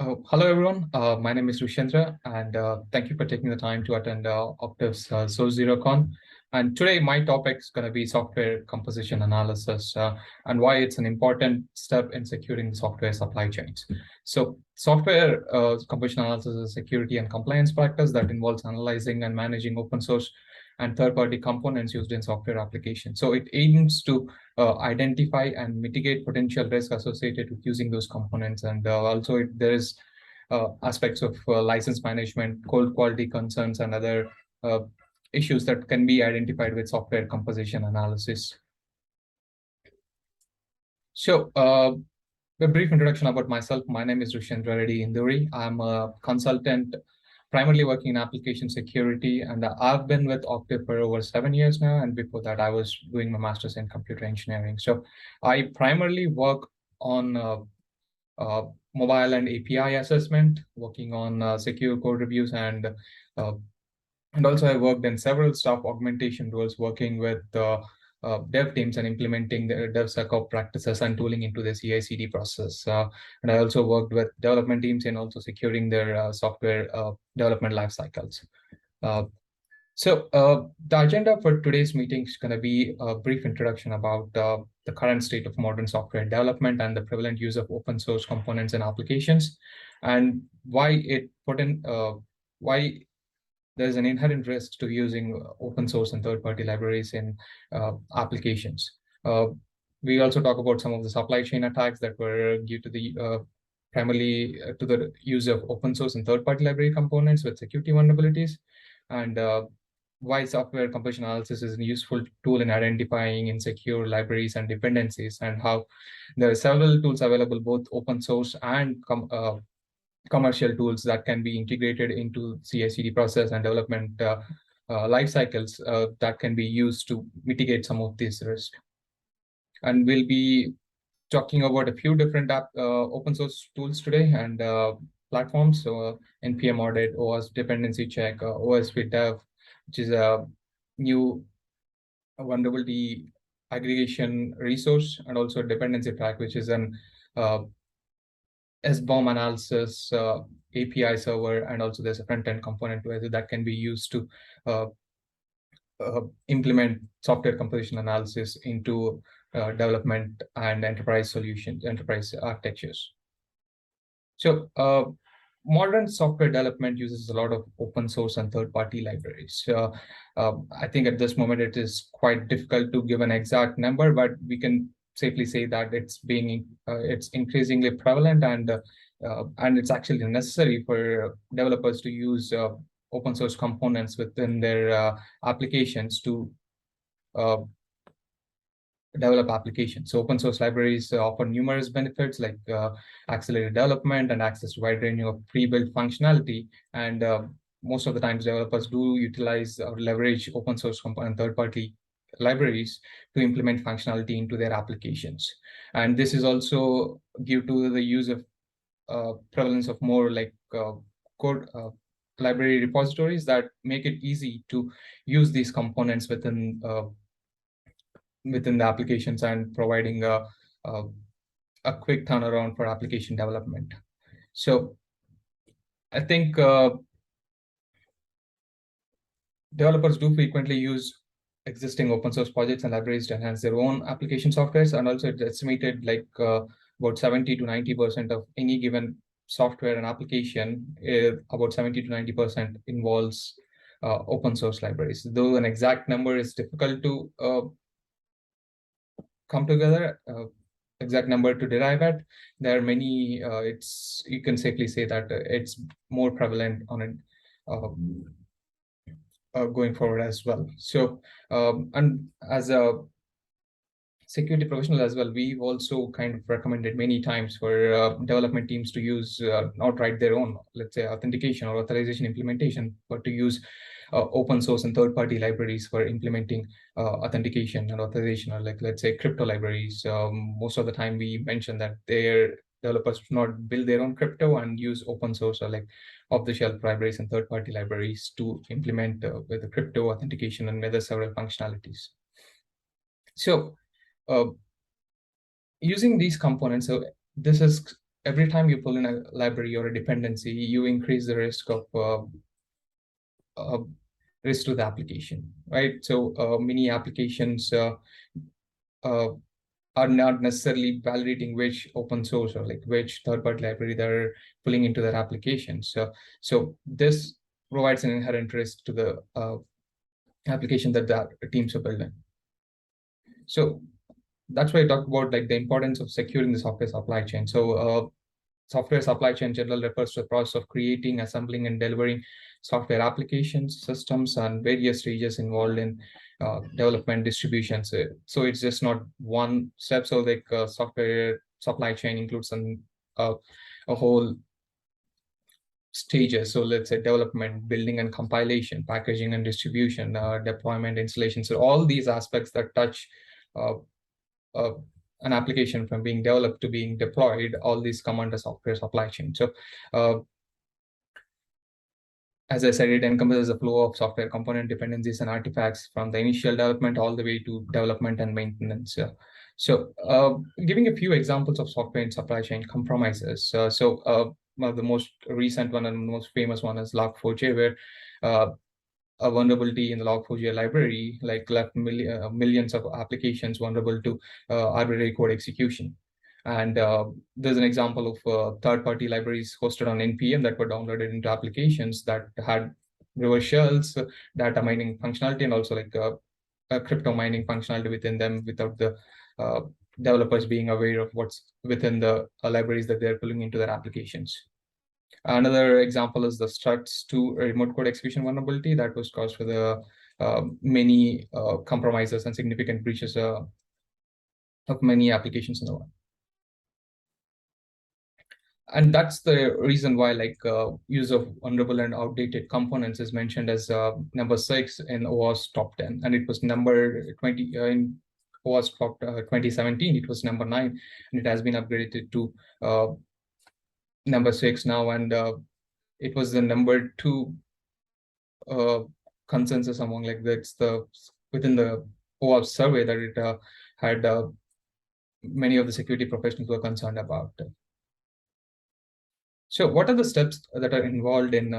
Hello, everyone. My name is Rushyenda, and thank you for taking the time to attend Optiv's Source Zero Con. And today, my topic is going to be software composition analysis and why it's an important step in securing software supply chains. So, software composition analysis is a security and compliance practice that involves analyzing and managing open source and third-party components used in software applications. So, it aims to identify and mitigate potential risk associated with using those components. And also there is aspects of license management, code quality concerns, and other issues that can be identified with software composition analysis. So a brief introduction about myself. My name is Rushyenda Induri. I'm a consultant primarily working in application security, and I've been with Optiv for over 7 years now. And before that, I was doing my master's in computer engineering. So I primarily work on mobile and API assessment, working on secure code reviews, and also I worked in several staff augmentation roles, working with dev teams and implementing the DevSecOps practices and tooling into the CI/CD process. And I also worked with development teams in also securing their software development life cycles. So the agenda for today's meeting is going to be a brief introduction about the current state of modern software development and the prevalent use of open source components and applications, and why there's an inherent risk to using open source and third-party libraries in applications. We also talk about some of the supply chain attacks that were due to the primarily to the use of open source and third-party library components with security vulnerabilities, and why software composition analysis is a useful tool in identifying insecure libraries and dependencies, and how there are several tools available, both open source and commercial tools that can be integrated into CI/CD process and development life cycles that can be used to mitigate some of these risks. And we'll be talking about a few different open source tools today and platforms. So NPM audit, OWASP dependency check, OSP dev, which is a new vulnerability aggregation resource, and also dependency track, which is an SBOM analysis API server, and also there's a front-end component that can be used to implement software composition analysis into development and enterprise solutions, enterprise architectures. So modern software development uses a lot of open source and third-party libraries. I think at this moment it is quite difficult to give an exact number, but we can safely say that it's increasingly prevalent, and it's actually necessary for developers to use open source components within their applications to develop applications. So open source libraries offer numerous benefits like accelerated development and access to wide range of pre-built functionality. And most of the times developers do utilize or leverage open source and third-party libraries to implement functionality into their applications. And this is also due to the use of prevalence of more like code library repositories that make it easy to use these components within the applications, and providing a quick turnaround for application development. So I think developers do frequently use existing open source projects and libraries to enhance their own application softwares, and also it's estimated like about 70 to 90% of any given software and application, about 70 to 90% involves open source libraries. Though an exact number is difficult to come together, exact number to derive at, there are many. You can safely say that it's more prevalent on it going forward as well. So and as a security professional as well, we've also kind of recommended many times for development teams to use not write their own, let's say, authentication or authorization implementation, but to use open source and third-party libraries for implementing authentication and authorization, or like, let's say, crypto libraries. Most of the time we mention that their developers should not build their own crypto and use open source or like off-the-shelf libraries and third-party libraries to implement with the crypto authentication and other several functionalities. So using these components, so this is every time you pull in a library or a dependency, you increase the risk of risk to the application, right? So many applications uh, are not necessarily validating which open source or like which third-party library they're pulling into their applications. So this provides an inherent risk to the application that the teams are building. So that's why I talk about like the importance of securing the software supply chain. So software supply chain in general refers to the process of creating, assembling, and delivering software applications, systems, and various stages involved in development, distribution. So it's just not one step. So like software supply chain includes uh, a whole stages. So let's say development, building and compilation, packaging and distribution, deployment, installation. So all these aspects that touch uh, uh, an application from being developed to being deployed, all these come under software supply chain. So as I said, it encompasses the flow of software component dependencies and artifacts from the initial development all the way to development and maintenance. Giving a few examples of software and supply chain compromises. One of the most recent one and most famous one is Log4j, where uh, a vulnerability in the Log4j library like left millions of applications vulnerable to arbitrary code execution. And there's an example of third-party libraries hosted on NPM that were downloaded into applications that had reverse shells, data mining functionality, and also like a crypto mining functionality within them without the uh, developers being aware of what's within the libraries that they're pulling into their applications. Another example is the struts2 remote code execution vulnerability that was caused for the many compromises and significant breaches of many applications in the world. And that's the reason why like use of vulnerable and outdated components is mentioned as number 6 in OWASP top 10, and it was number 20 in OWASP top 2017. It was number 9, and it has been upgraded to number 6 now, and it was the number 2 consensus among like that's the within the OWASP survey that it had many of the security professionals were concerned about. So what are the steps that are involved in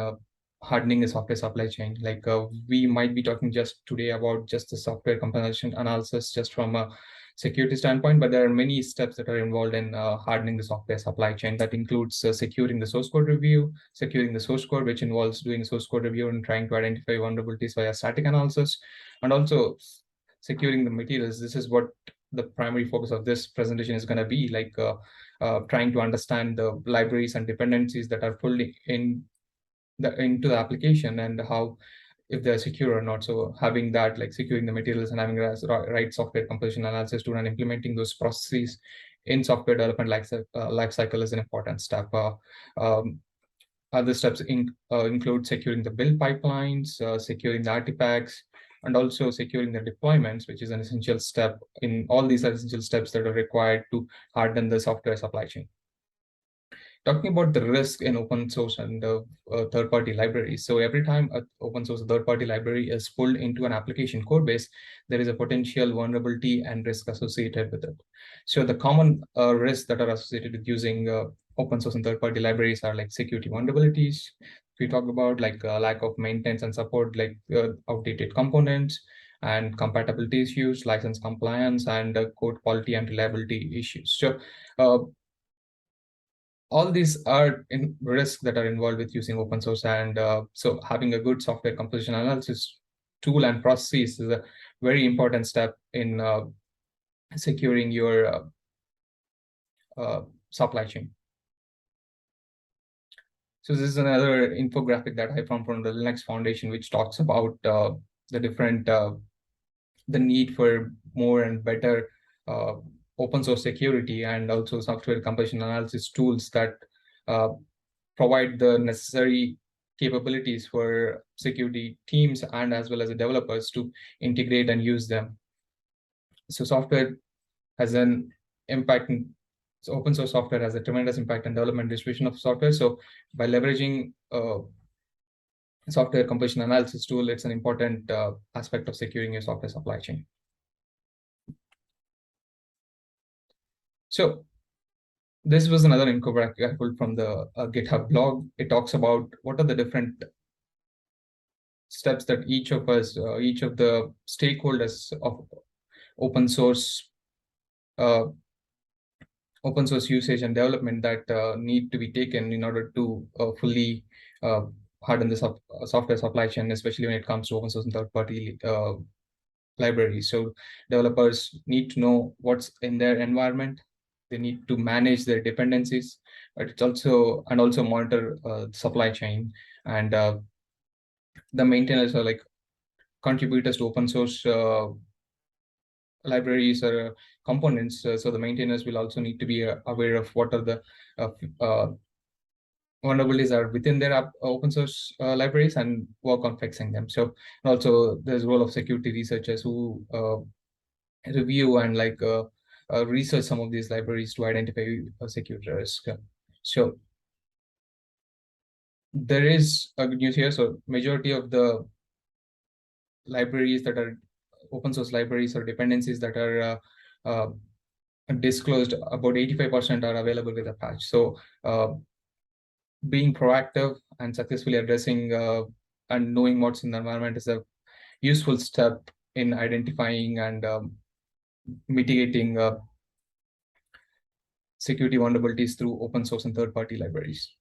hardening the software supply chain? Like we might be talking just today about just the software composition analysis just from a security standpoint, but there are many steps that are involved in hardening the software supply chain. That includes securing the source code review, securing the source code, which involves doing source code review and trying to identify vulnerabilities via static analysis, and also securing the materials. This is what the primary focus of this presentation is going to be, like trying to understand the libraries and dependencies that are pulled into the application and how, if they're secure or not. So having that, like securing the materials and having right software composition analysis tool and implementing those processes in software development life cycle is an important step. Other steps include securing the build pipelines, securing the artifacts, and also securing the deployments, which is an essential step in all these essential steps that are required to harden the software supply chain. Talking about the risk in open source and third-party libraries. So every time an open source third-party library is pulled into an application code base, there is a potential vulnerability and risk associated with it. So the common risks that are associated with using open source and third-party libraries are like security vulnerabilities. We talk about like lack of maintenance and support, like outdated components and compatibility issues, license compliance, and code quality and reliability issues. So all these are in risks that are involved with using open source, and so having a good software composition analysis tool and processes is a very important step in securing your supply chain. So this is another infographic that I found from the Linux Foundation, which talks about the different the need for more and better open source security, and also software composition analysis tools that provide the necessary capabilities for security teams and as well as the developers to integrate and use them. So software has an impact so open source software has a tremendous impact on development distribution of software. So by leveraging software composition analysis tool, it's an important aspect of securing your software supply chain. So This was another infographic I pulled from the GitHub blog. It talks about what are the different steps that each of us, each of the stakeholders of open source, uh, open source usage and development that need to be taken in order to fully harden the software supply chain, especially when it comes to open source and third-party libraries. So developers need to know what's in their environment. They need to manage their dependencies, but it's also monitor supply chain, and the maintainers are like contributors to open source libraries or components. So the maintainers will also need to be aware of what are the vulnerabilities are within their open source libraries and work on fixing them. So also there's role of security researchers who review and research some of these libraries to identify security risk. So there is a good news here. So majority of the libraries that are open source libraries or dependencies that are disclosed, about 85% are available with a patch. So being proactive and successfully addressing and knowing what's in the environment is a useful step in identifying and mitigating security vulnerabilities through open source and third-party libraries.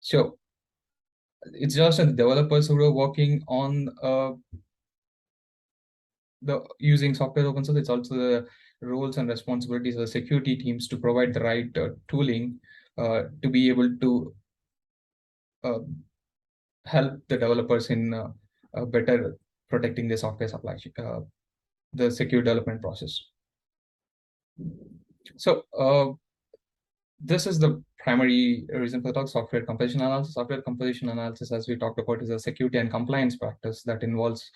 So it's just the developers who are working on the using software open source. It's also the roles and responsibilities of the security teams to provide the right tooling to be able to help the developers in better protecting the software supply chain, the secure development process. So this is the primary reason for the talk: software composition analysis. Software composition analysis, as we talked about, is a security and compliance practice that involves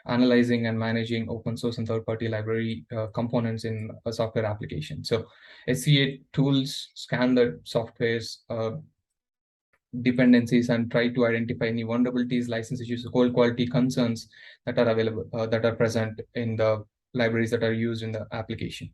analyzing and managing open source and third-party library components in a software application. So SCA tools scan the software's dependencies and try to identify any vulnerabilities, license issues, code quality concerns that are available, that are present in the libraries that are used in the application.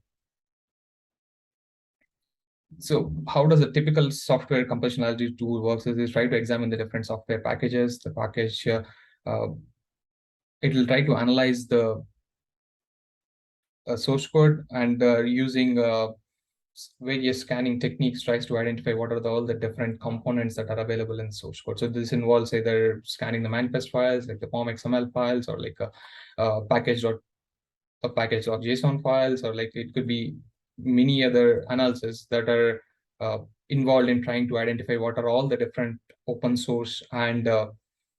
So how does a typical software composition analysis tool works? Is try to examine the different software packages. The package, it will try to analyze the source code, and using various scanning techniques tries to identify what are all the different components that are available in source code. So this involves either scanning the manifest files, like the POM XML files, or like a package.json files, or like it could be many other analysis that are involved in trying to identify what are all the different open source and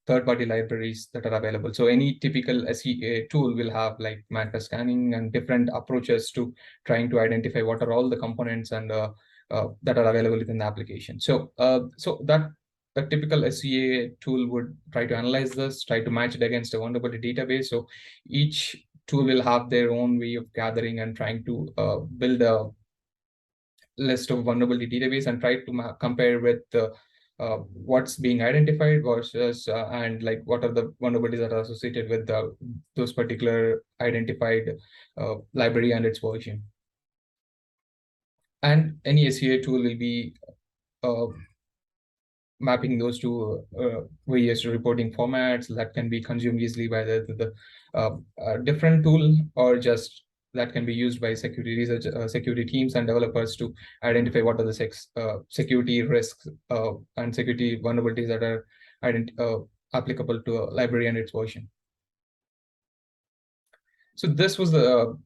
third-party libraries that are available. So any typical SEA tool will have like manifest scanning and different approaches to trying to identify what are all the components and that are available within the application. So that the typical SEA tool would try to analyze this, try to match it against a vulnerability database. So each tool will have their own way of gathering and trying to build a list of vulnerability database and try to compare with what's being identified versus and like what are the vulnerabilities that are associated with those particular identified library and its version. And any SEA tool will be mapping those to various reporting formats that can be consumed easily by the different tool, or just that can be used by security research, security teams and developers to identify what are the security risks and security vulnerabilities that are applicable to a library and its version. So this was a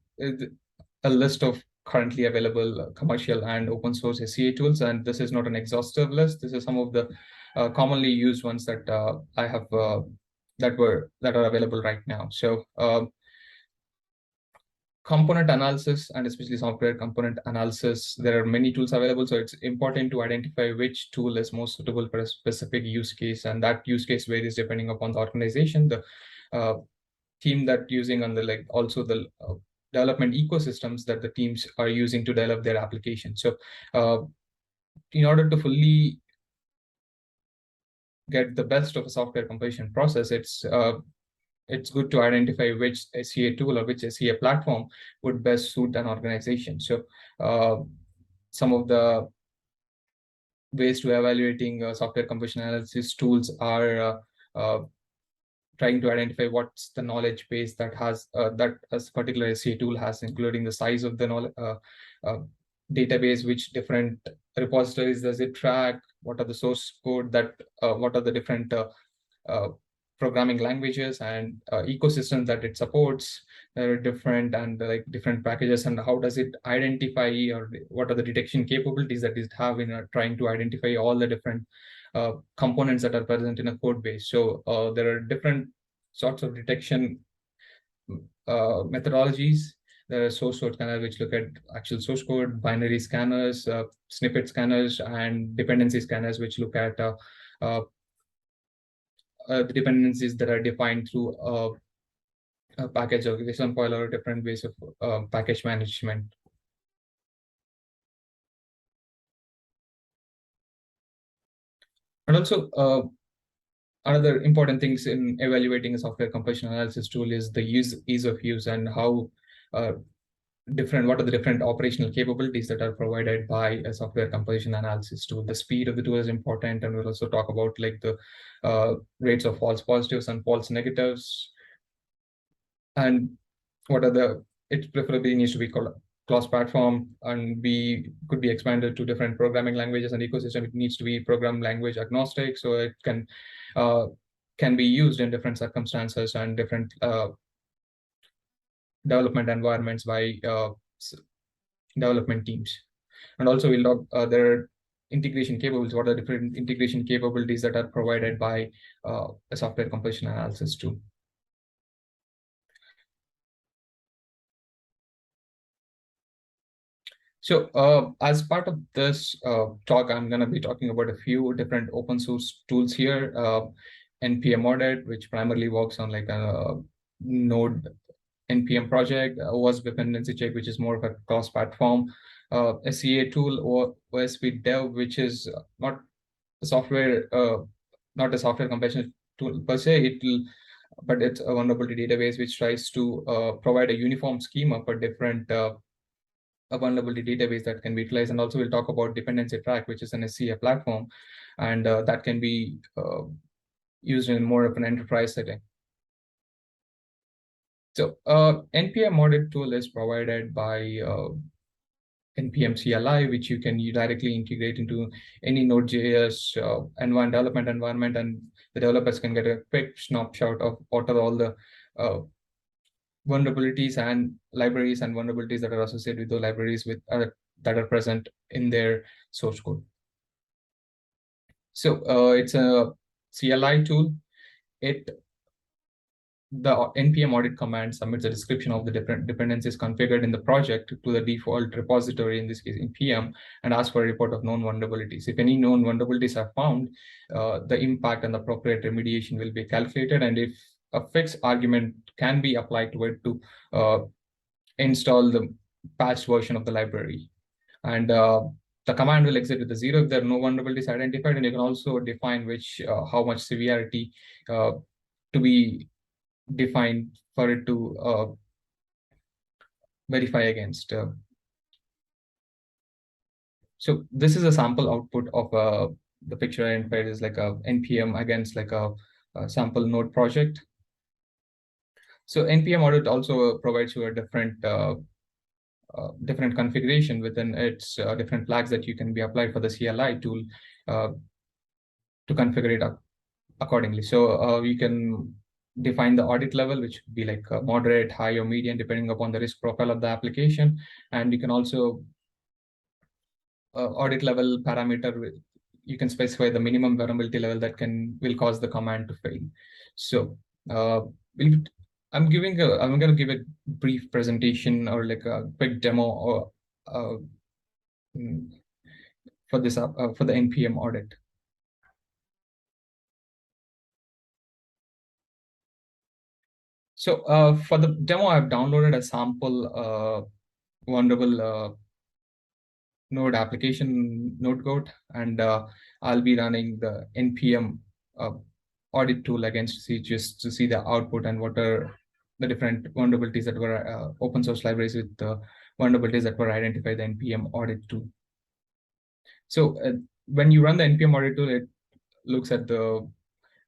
list of currently available commercial and open source SEA tools, and this is not an exhaustive list. This is some of the commonly used ones that I have that are available right now. So component analysis, and especially software component analysis, there are many tools available. So it's important to identify which tool is most suitable for a specific use case, and that use case varies depending upon the organization, the team that using, and the also the development ecosystems that the teams are using to develop their application. So in order to fully get the best of a software composition process, it's good to identify which SEA tool or which SEA platform would best suit an organization. So some of the ways to evaluating software composition analysis tools are trying to identify what's the knowledge base that has that a particular SCA tool has, including the size of the knowledge database, which different repositories does it track, what are the source code that what are the different uh, programming languages and ecosystems that it supports. There are different and like different packages, and how does it identify, or what are the detection capabilities that it have in trying to identify all the different components that are present in a code base. So there are different sorts of detection methodologies. There are source code scanners which look at actual source code, binary scanners, snippet scanners, and dependency scanners which look at the dependencies that are defined through a package of JSON file or different ways of package management. And also, another important things in evaluating a software composition analysis tool is the ease of use, and how what are the different operational capabilities that are provided by a software composition analysis tool. The speed of the tool is important, and we'll also talk about like the rates of false positives and false negatives, and what are the, it preferably needs to be called cross-platform, and could be expanded to different programming languages and ecosystem. It needs to be program language agnostic, so it can be used in different circumstances and different development environments by development teams. And also we'll talk there are integration capabilities. What are the different integration capabilities that are provided by a software composition analysis tool? So as part of this talk, I'm going to be talking about a few different open source tools here. NPM Audit, which primarily works on like a Node NPM project, OWASP dependency check, which is more of a cross-platform, SCA tool, or OSP dev, which is not a software composition tool per se, but it's a vulnerability database which tries to provide a uniform schema for different a vulnerability database that can be utilized. And also we'll talk about dependency track, which is an SCA platform, and that can be used in more of an enterprise setting. So NPM audit tool is provided by NPM CLI, which you can directly integrate into any Node.js development environment, and the developers can get a quick snapshot of what are all the vulnerabilities and libraries and vulnerabilities that are associated with the libraries that are present in their source code. So it's a CLI tool. The NPM audit command submits a description of the different dependencies configured in the project to the default repository, in this case NPM, and asks for a report of known vulnerabilities. If any known vulnerabilities are found, the impact and the appropriate remediation will be calculated, and if a fix argument can be applied to it to install the patched version of the library. And the command will exit with a 0 if there are no vulnerabilities identified, and you can also define how much severity to be defined for it to verify against. So this is a sample output of the picture identified is like a NPM against like a sample node project. So NPM audit also provides you a different configuration within its different flags that you can be applied for the CLI tool to configure it accordingly. So you can define the audit level, which would be like moderate, high, or medium, depending upon the risk profile of the application. And you can also audit level parameter, you can specify the minimum vulnerability level that will cause the command to fail. So I'm going to give a brief presentation or like a quick demo or for this for the NPM audit. So for the demo, I've downloaded a sample vulnerable node application node code, and I'll be running the NPM audit tool against just to see the output and what are the different vulnerabilities that were open source libraries with the vulnerabilities that were identified the NPM audit tool. So when you run the npm audit tool, it looks at the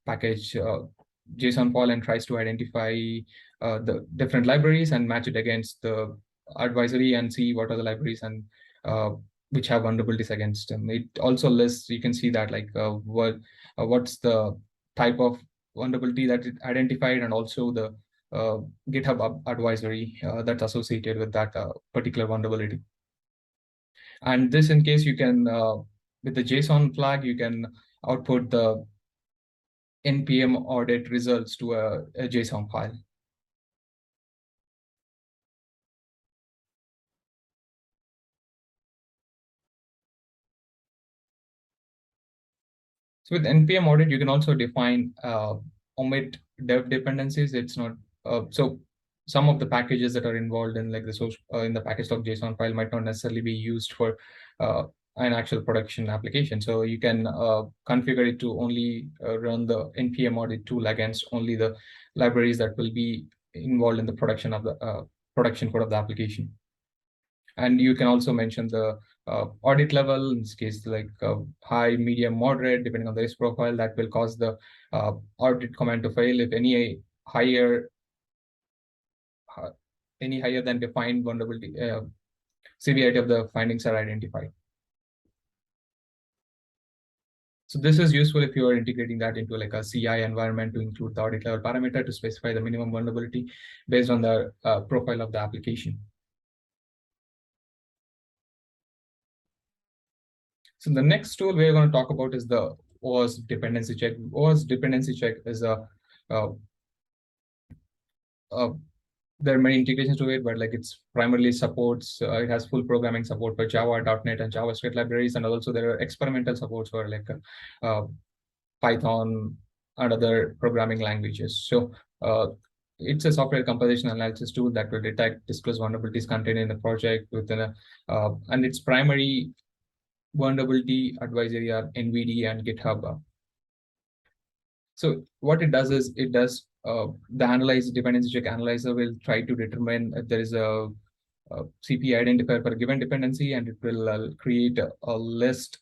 package JSON file and tries to identify the different libraries and match it against the advisory and see what are the libraries and which have vulnerabilities against them. It also lists, you can see that like what's the type of vulnerability that it identified, and also the uh, GitHub advisory that's associated with that particular vulnerability. And this, in case you can, with the JSON flag, you can output the npm audit results to a JSON file. So with npm audit, you can also define omit dev dependencies. It's not so some of the packages that are involved in like the source in the package.json file might not necessarily be used for uh, an actual production application. So you can configure it to only run the npm audit tool against only the libraries that will be involved in the production of the production code of the application. And you can also mention the audit level, in this case, like high, medium, moderate, depending on the risk profile, that will cause the audit command to fail if higher, uh, any higher than defined vulnerability, severity of the findings are identified. So this is useful if you are integrating that into like a CI environment to include the audit level parameter to specify the minimum vulnerability based on the profile of the application. So the next tool we're going to talk about is the OAuth dependency check. OAuth dependency check is uh, there are many integrations to it, but like it's primarily supports, it has full programming support for Java, .NET, and JavaScript libraries, and also there are experimental supports for like Python and other programming languages. So it's a software composition analysis tool that will detect, disclose vulnerabilities contained in the project within and its primary vulnerability advisory are NVD and GitHub. So what it does is it does the analyze dependency check analyzer will try to determine if there is a CP identifier for a given dependency, and it will create a list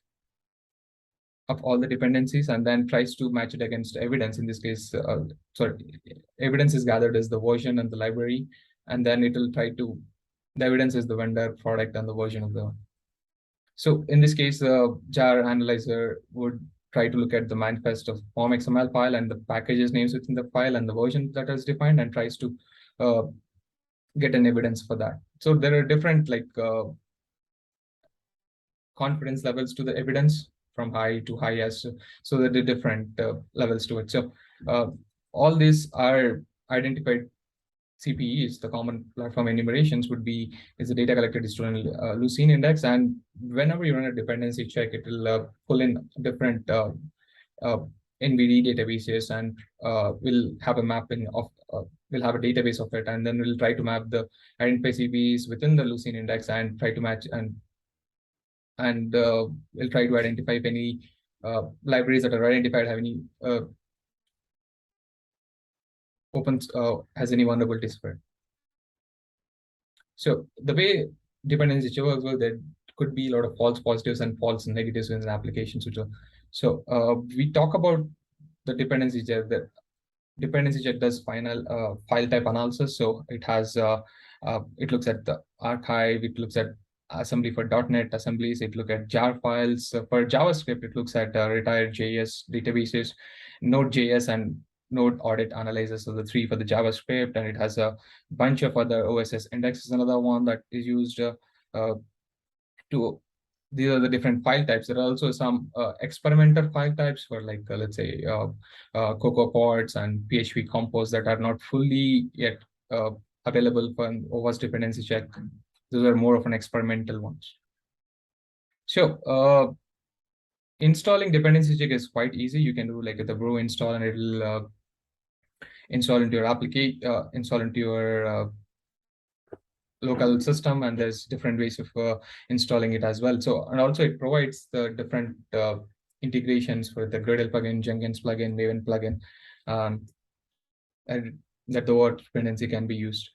of all the dependencies and then tries to match it against evidence. In this case, sorry, evidence is gathered as the version and the library, and then it will try to, the evidence is the vendor, product, and the version of the. So in this case, jar analyzer would try to look at the manifest of form XML file and the packages names within the file and the version that is defined, and tries to uh, get an evidence for that. So there are different like confidence levels to the evidence from high to highest. So there are different levels to it. So all these are identified CPEs, the common platform enumerations would be is the data collected is stored in Lucene index, and whenever you run a dependency check, it will pull in different uh, NVD databases and will have a mapping of we'll have a database of it, and then we'll try to map the identify CPEs within the Lucene index and try to match and we'll try to identify if any libraries that are identified have any has any vulnerabilities for it. So the way dependency check works, well, there could be a lot of false positives and false negatives in the applications. So we talk about the dependency check. The dependency check does file type analysis. So it looks at the archive, it looks at assembly for .NET assemblies, it looks at jar files. For JavaScript, it looks at retired JS databases, Node.js, and Node audit analyzers. So the three for the JavaScript, and it has a bunch of other OSS index is another one that is used to. These are the different file types. There are also some experimental file types for like let's say Cocoa pods and PHP compose that are not fully yet available for an OWASP dependency check. Those are more of an experimental ones. So installing dependency check is quite easy. You can do like the brew install, and it will install into your application, install into your local system, and there's different ways of installing it as well. So, and also it provides the different integrations for the Gradle plugin, Jenkins plugin, Maven plugin, and that the OAuth dependency can be used.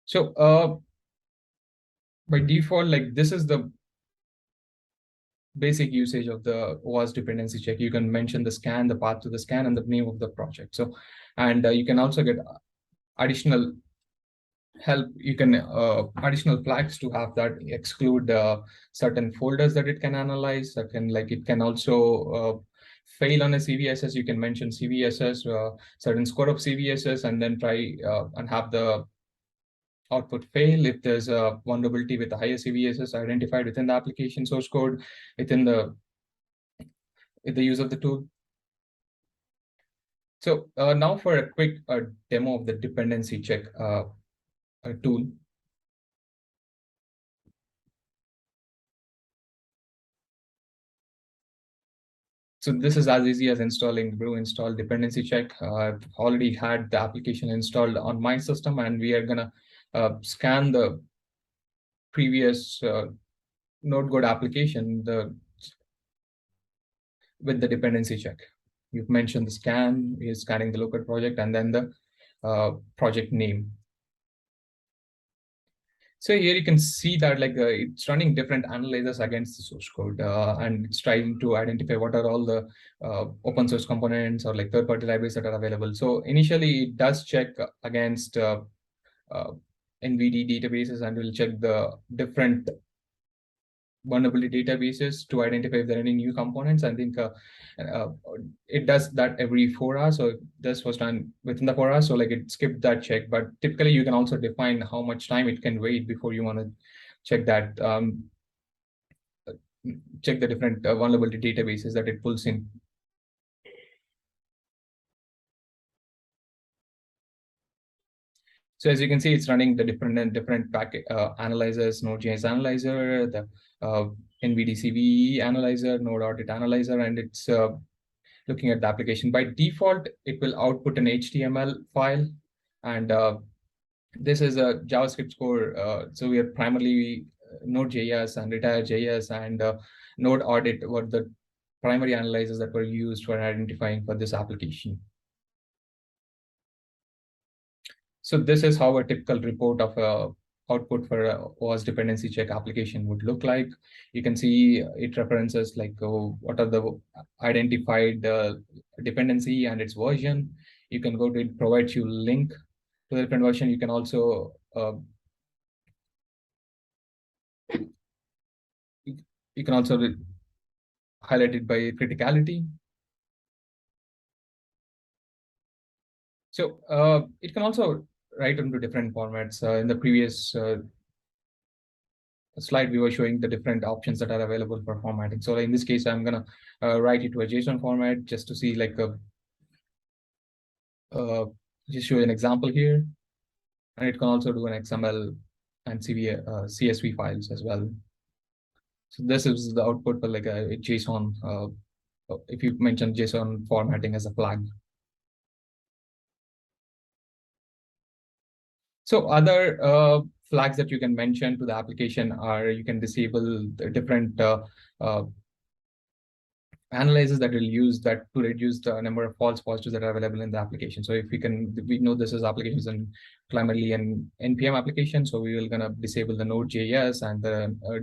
So by default, like this is the basic usage of the OAuth dependency check. You can mention the scan, the path to the scan, and the name of the project. So, and you can also get additional help. You can additional flags to have that exclude certain folders that it can analyze. Certain, like it can also fail on a CVSS. You can mention CVSS, certain score of CVSS, and then try and have the output fail if there's a vulnerability with the higher CVSS identified within the application source code within the with the use of the tool. So now for a quick demo of the dependency check tool. So this is as easy as installing brew install dependency check. I've already had the application installed on my system, and we are gonna scan the previous node code application with the dependency check. You've mentioned the scan is scanning the local project and then the project name. So here you can see that like it's running different analyzers against the source code, and it's trying to identify what are all the open source components or like third-party libraries that are available. So initially it does check against NVD databases and will check the different vulnerability databases to identify if there are any new components. I think it does that every 4 hours. So this was done within the 4 hours. So like it skipped that check, but typically you can also define how much time it can wait before you want to check that, check the different vulnerability databases that it pulls in. So as you can see, it's running the different packet analyzers, Node.js analyzer, the NVDCV analyzer, Node audit analyzer, and it's looking at the application. By default, it will output an HTML file, and this is a JavaScript core. So we are primarily Node.js and Retire.js and Node audit were the primary analyzers that were used for identifying for this application. So this is how a typical report of output for a OAuth dependency check application would look like. You can see it references like what are the identified dependency and its version. You can go to it, provides you link to the different version. You can also highlight it by criticality. So it can also write into different formats. In the previous slide, we were showing the different options that are available for formatting. So in this case, I'm gonna write it to a JSON format just to see like just show an example here. And it can also do an XML and CSV files as well. So this is the output for like a JSON, if you mention JSON formatting as a flag. So other flags that you can mention to the application are you can disable the different analyzers that will use that to reduce the number of false positives that are available in the application. So if we know this is applications and primarily an NPM application, so we will gonna disable the Node.js and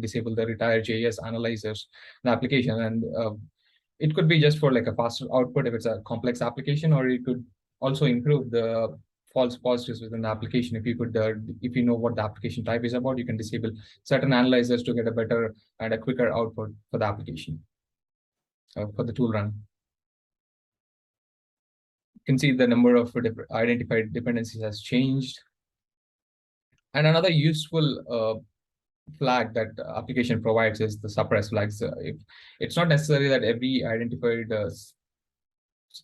disable the Retire.js analyzers in the application. And it could be just for like a faster output if it's a complex application, or it could also improve the false positives within the application. If you could, if you know what the application type is about, you can disable certain analyzers to get a better and a quicker output for the application, for the tool run. You can see the number of identified dependencies has changed. And another useful flag that application provides is the suppress flags. If it's not necessary that every identified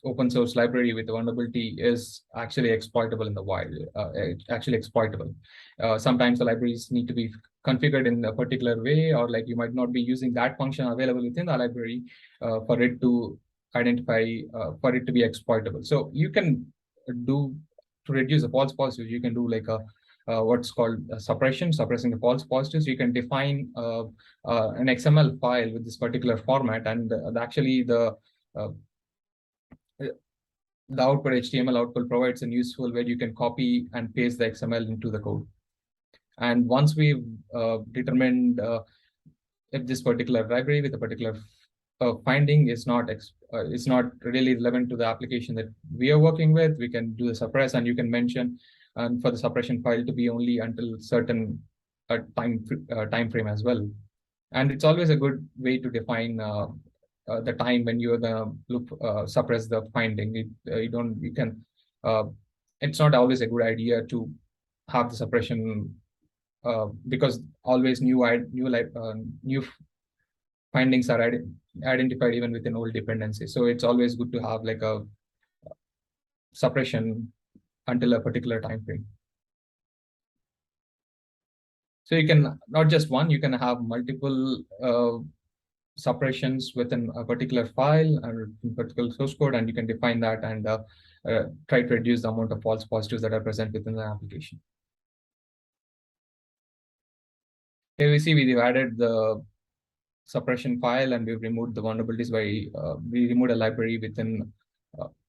open source library with the vulnerability is actually exploitable in the wild, actually exploitable. Sometimes the libraries need to be configured in a particular way, or like you might not be using that function available within the library for it to identify, for it to be exploitable. So you can do, to reduce the false positives, you can do like a what's called suppressing the false positives. You can define an XML file with this particular format, and actually the output HTML output provides a useful way you can copy and paste the XML into the code. And once we've determined if this particular library with a particular finding is not really relevant to the application that we are working with, we can do the suppress, and you can mention and for the suppression file to be only until certain time frame as well. And it's always a good way to define the time when you're gonna suppress the finding. You can it's not always a good idea to have the suppression because always new findings are identified even within old dependencies. So it's always good to have like a suppression until a particular time frame. So you can not just one, you can have multiple suppressions within a particular file or particular source code, and you can define that and try to reduce the amount of false positives that are present within the application. Here we see we've added the suppression file and we've removed the vulnerabilities by we removed a library within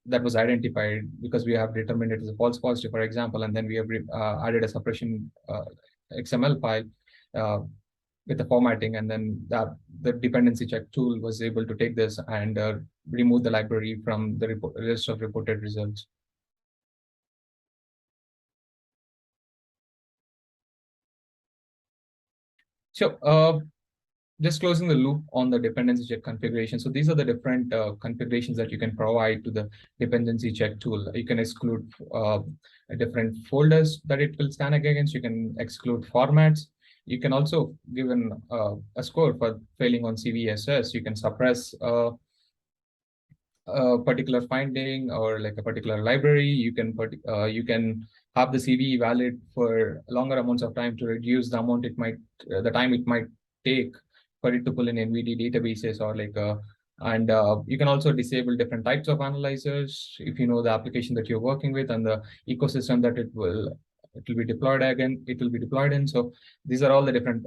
that was identified because we have determined it as a false positive, for example, and then we have added a suppression XML file with the formatting, and then the dependency check tool was able to take this and remove the library from the list of reported results. So just closing the loop on the dependency check configuration. So these are the different configurations that you can provide to the dependency check tool. You can exclude different folders that it will scan against. You can exclude formats. You can also give a score for failing on CVSS. You can suppress a particular finding or like a particular library. You can have the CV valid for longer amounts of time to reduce the amount the time it might take for it to pull in NVD databases or like and you can also disable different types of analyzers if you know the application that you're working with and the ecosystem that it will be deployed in. So these are all the different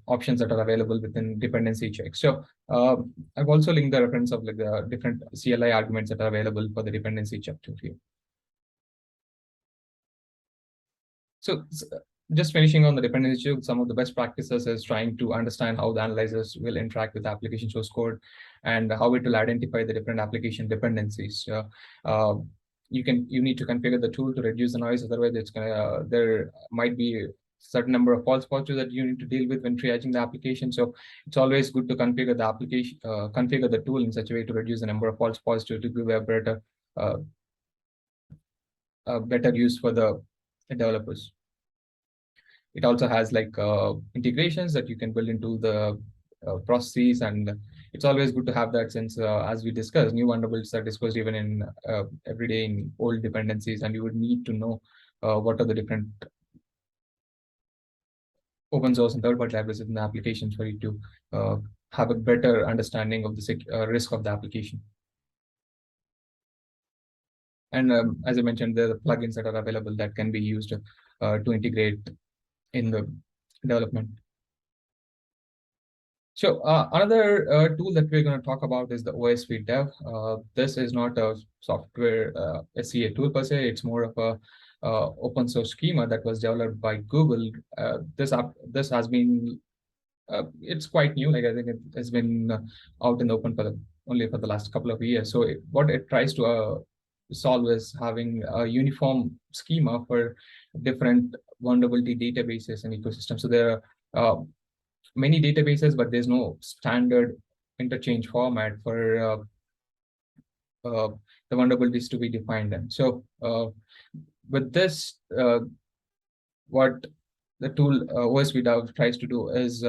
options that are available within dependency checks. So I've also linked the reference of like the different CLI arguments that are available for the dependency check tool here. So just finishing on the dependency check, some of the best practices is trying to understand how the analyzers will interact with the application source code and how it will identify the different application dependencies. You need to configure the tool to reduce the noise. Otherwise, there might be a certain number of false positives that you need to deal with when triaging the application. So it's always good to configure the application, configure the tool in such a way to reduce the number of false positives to give a better use for the developers. It also has like integrations that you can build into the processes, and it's always good to have that since as we discussed, new vulnerabilities are discussed even in every day in old dependencies, and you would need to know what are the different open source and third-party libraries in the application for you to have a better understanding of the risk of the application. And as I mentioned, there are plugins that are available that can be used to integrate in the development. So another tool that we're going to talk about is the OSV dev. This is not a software SCA tool per se. It's more of a open source schema that was developed by Google. This has been it's quite new. Like I think it has been out in the open only for the last couple of years. So what it tries to solve is having a uniform schema for different vulnerability databases and ecosystems. So there are many databases, but there's no standard interchange format for the vulnerabilities to be defined in. So with this, what the tool OSV dev tries to do is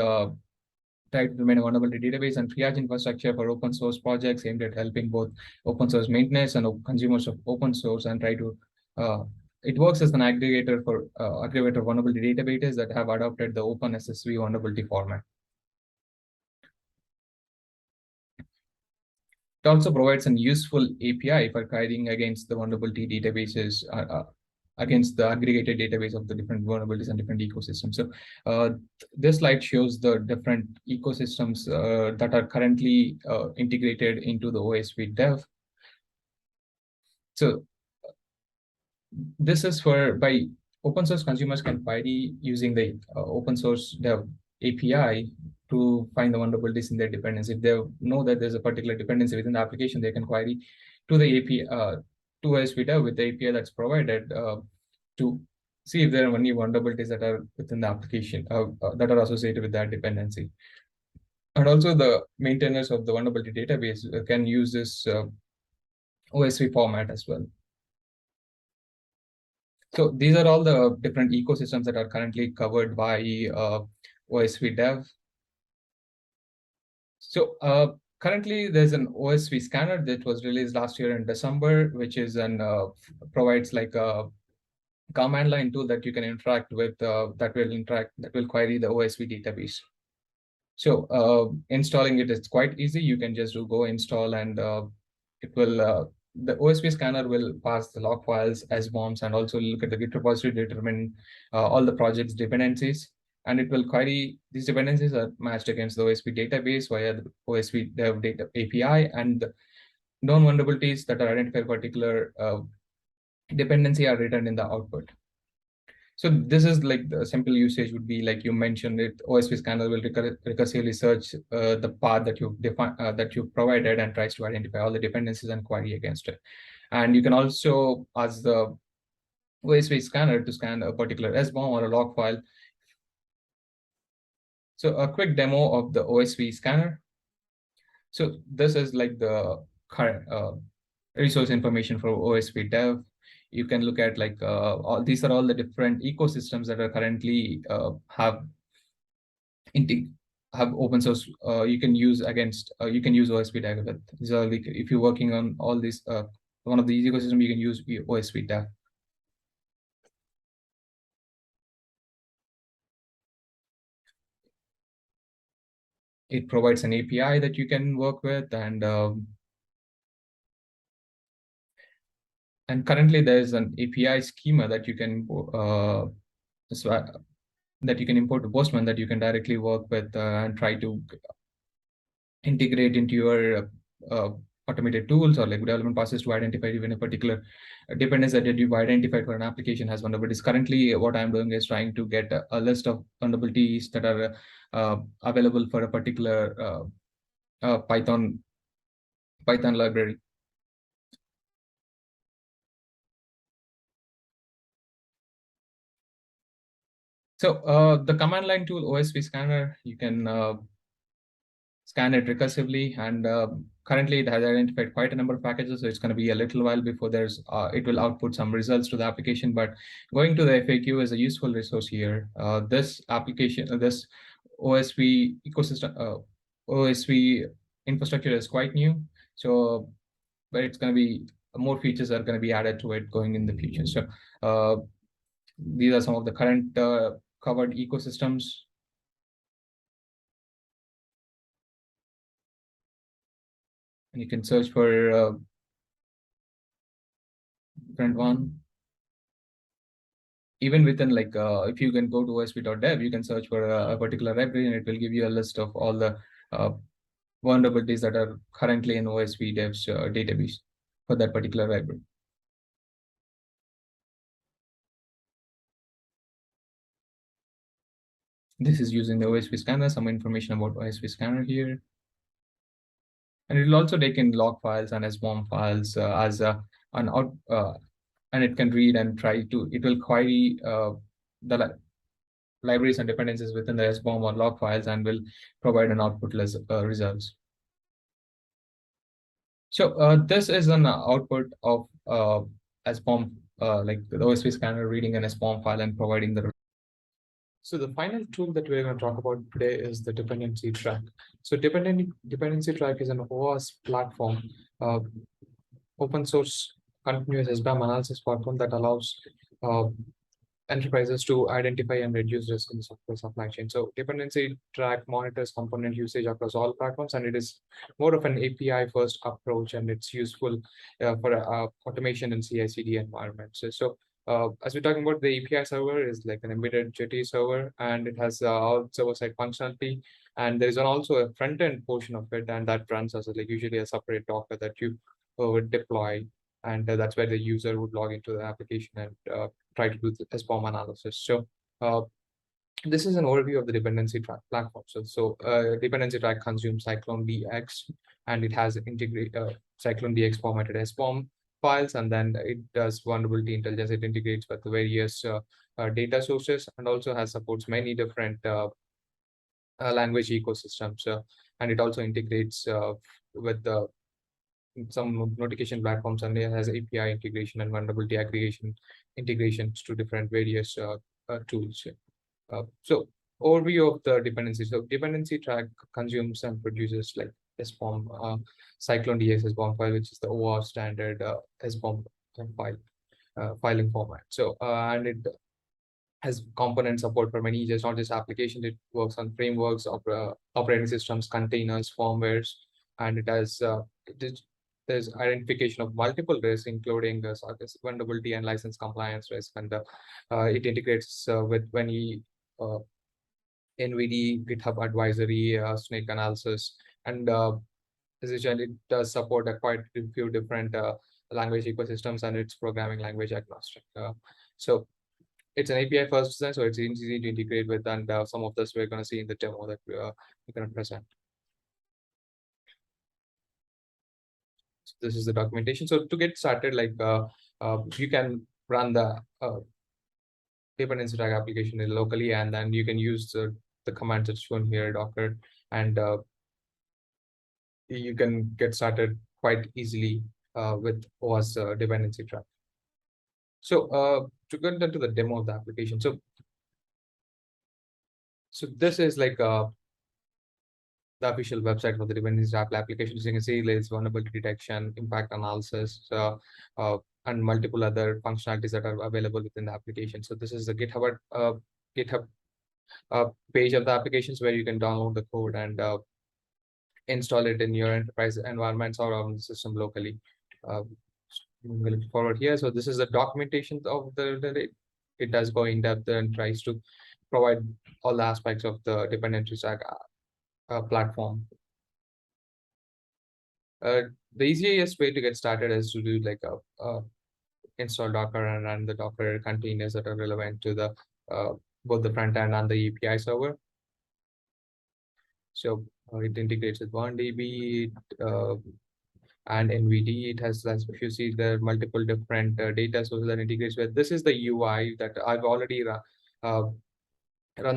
try to remain a vulnerability database and triage infrastructure for open source projects aimed at helping both open source maintenance and consumers of open source, and try to it works as an aggregator for aggregator vulnerability databases that have adopted the OpenSSV vulnerability format. It also provides a useful API for guiding against the vulnerability databases, against the aggregated database of the different vulnerabilities and different ecosystems. So this slide shows the different ecosystems that are currently integrated into the OSV dev. So this is by open source consumers can query using the open source dev API to find the vulnerabilities in their dependency. If they know that there's a particular dependency within the application, they can query to the API to OSP dev with the API that's provided to see if there are any vulnerabilities that are within the application that are associated with that dependency. And also the maintainers of the vulnerability database can use this OSP format as well. So these are all the different ecosystems that are currently covered by OSP dev. So currently there's an OSP scanner that was released last year in December, which is an provides like a command line tool that you can interact with that will query the OSP database. So installing it is quite easy. You can just go install and it will the OSP scanner will pass the log files as bombs and also look at the Git repository, determine all the project's dependencies, and it will query these dependencies are matched against the OSP database via the OSP dev data API, and known vulnerabilities that are identified particular dependency are written in the output. So this is like the simple usage would be like you mentioned it. OSP scanner will recursively search the path that you've defined that you've provided and tries to identify all the dependencies and query against it. And you can also ask the OSP scanner to scan a particular SBOM or a log file. So a quick demo of the OSP scanner. So this is like the current resource information for OSP dev. You can look at like these are all the different ecosystems that are currently have open source you can use against you can use OSP dev with. These are like if you're working on all these one of these ecosystems, you can use OSP dev. It provides an API that you can work with, and currently there's an API schema that you can that you can import to Postman that you can directly work with and try to integrate into your automated tools or like development process to identify even a particular dependency that you've identified for an application has vulnerabilities. Currently, what I'm doing is trying to get a list of vulnerabilities that are available for a particular Python library. So the command line tool OSP scanner, you can scan it recursively, and currently it has identified quite a number of packages, so it's going to be a little while before there's it will output some results to the application. But going to the FAQ is a useful resource here. This application, this OSP ecosystem, OSP infrastructure is quite new, so but it's going to be more features are going to be added to it going in the future. So these are some of the current covered ecosystems. And you can search for different one. Even within like, if you can go to osp.dev, you can search for a particular library and it will give you a list of all the vulnerabilities that are currently in OSP dev's database for that particular library. This is using the OSP scanner, some information about OSP scanner here. And it will also take in log files and SBOM files as an out, and it can read and try to, it will query the libraries and dependencies within the SBOM or log files and will provide an output results. So this is an output of SBOM, like the OSP scanner reading an SBOM file and providing the. So the final tool that we're going to talk about today is the dependency track. So dependency track is an OAuth platform, open source continuous SBAM analysis platform that allows enterprises to identify and reduce risk in the software supply chain. So dependency track monitors component usage across all platforms, and it is more of an API first approach, and it's useful for automation and CI/CD environments. As we're talking about, the API server is like an embedded Jetty server, and it has all server-side functionality. And there is also a front-end portion of it, and that runs as like usually a separate Docker that you would deploy, and that's where the user would log into the application and try to do the SBOM analysis. So This is an overview of the dependency track platform. Dependency track consumes Cyclone DX, and it has integrate Cyclone DX formatted SBOM files, and then it does vulnerability intelligence. It integrates with the various data sources, and also has supports many different language ecosystems, and it also integrates with some notification platforms, and it has API integration and vulnerability aggregation integrations to different various tools. So overview of the dependency. So dependency track consumes and produces like SBOM, Cyclone DX SBOM file, which is the OAuth standard SBOM file filing format. And it has component support for many, just not just applications. It works on frameworks, operating systems, containers, firmwares, and it has there's identification of multiple risks, including vulnerability and license compliance risk, and it integrates with many NVD, GitHub advisory, snake analysis, and essentially it does support a quite a few different language ecosystems, and it's programming language agnostic. So it's an API first design, so it's easy to integrate with, and some of this we're going to see in the demo that we're going to present. So this is the documentation. So to get started, like you can run the dependency track application locally, and then you can use the commands that's shown here, Docker, and you can get started quite easily with OAuth dependency track. So to get into the demo of the application, so this is like the official website for the dependency track application. As you can see, there's vulnerability detection, impact analysis, and multiple other functionalities that are available within the application. So this is the GitHub page of the applications where you can download the code and install it in your enterprise environments or on the system locally. We'll look forward here. So this is the documentation of it does go in depth and tries to provide all the aspects of the dependency stack platform. The easiest way to get started is to do like a install Docker and run the Docker containers that are relevant to the both the front end and the API server. So it integrates with 1DB and NVD. It has, as if you see, there are multiple different data sources that integrates with. This is the UI that I've already run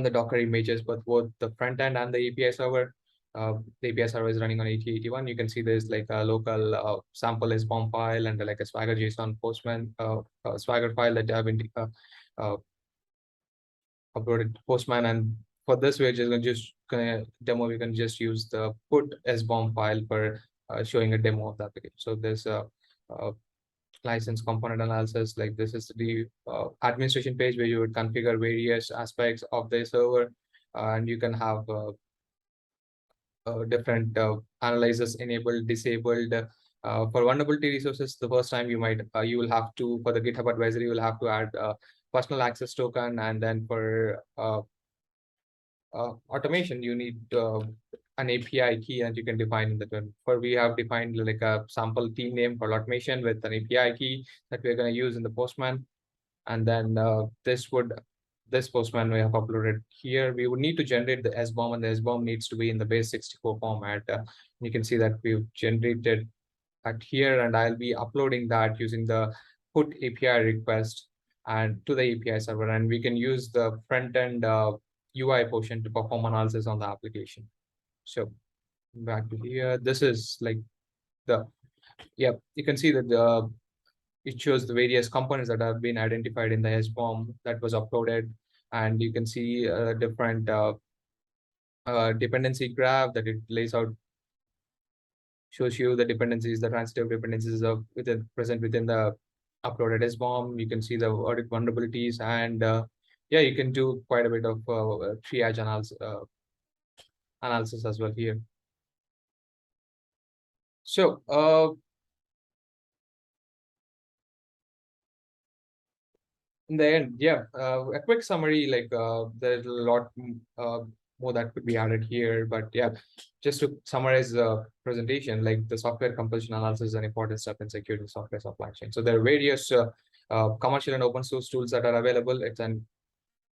the Docker images, but both the front end and the API server. The API server is running on 8081. You can see there's like a local sample SBOM file and like a Swagger JSON Postman Swagger file that I've been uploaded to Postman. And for this, we're just gonna demo. We can just use the put SBOM file for showing a demo of the application. So there's a license component analysis. Like this is the administration page where you would configure various aspects of the server, and you can have different analyzers enabled, disabled. For vulnerability resources, the first time you will have to, for the GitHub advisory, you will have to add personal access token, and then for automation, you need an API key that you can define in the term. We have defined like a sample team name for automation with an API key that we're going to use in the Postman. And then this Postman we have uploaded here. We would need to generate the SBOM, and the SBOM needs to be in the base 64 format. You can see that we've generated at here, and I'll be uploading that using the put API request and to the API server, and we can use the front end UI portion to perform analysis on the application. So back to here, this is like you can see that it shows the various components that have been identified in the SBOM that was uploaded, and you can see different dependency graph that it lays out, shows you the dependencies, the transitive dependencies present within the uploaded SBOM. You can see the audit vulnerabilities, and you can do quite a bit of triage analysis as well here. So in the end, a quick summary, like there's a lot more that could be added here, but just to summarize the presentation, like the software composition analysis is an important step in securing software supply chain. So there are various commercial and open source tools that are available.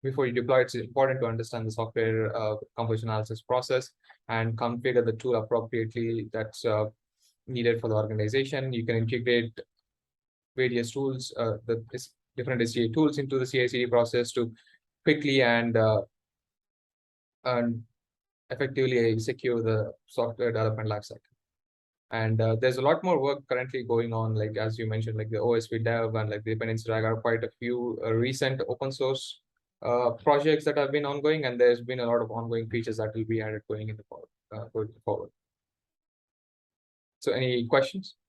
before you deploy, it's important to understand the software composition analysis process and configure the tool appropriately that's needed for the organization. You can integrate various tools, different SCA tools into the CI/CD process to quickly and effectively secure the software development lifecycle. And there's a lot more work currently going on, like as you mentioned, like the OSP dev and like the dependency drag are quite a few recent open source projects that have been ongoing, and there's been a lot of ongoing features that will be added going forward. So any questions?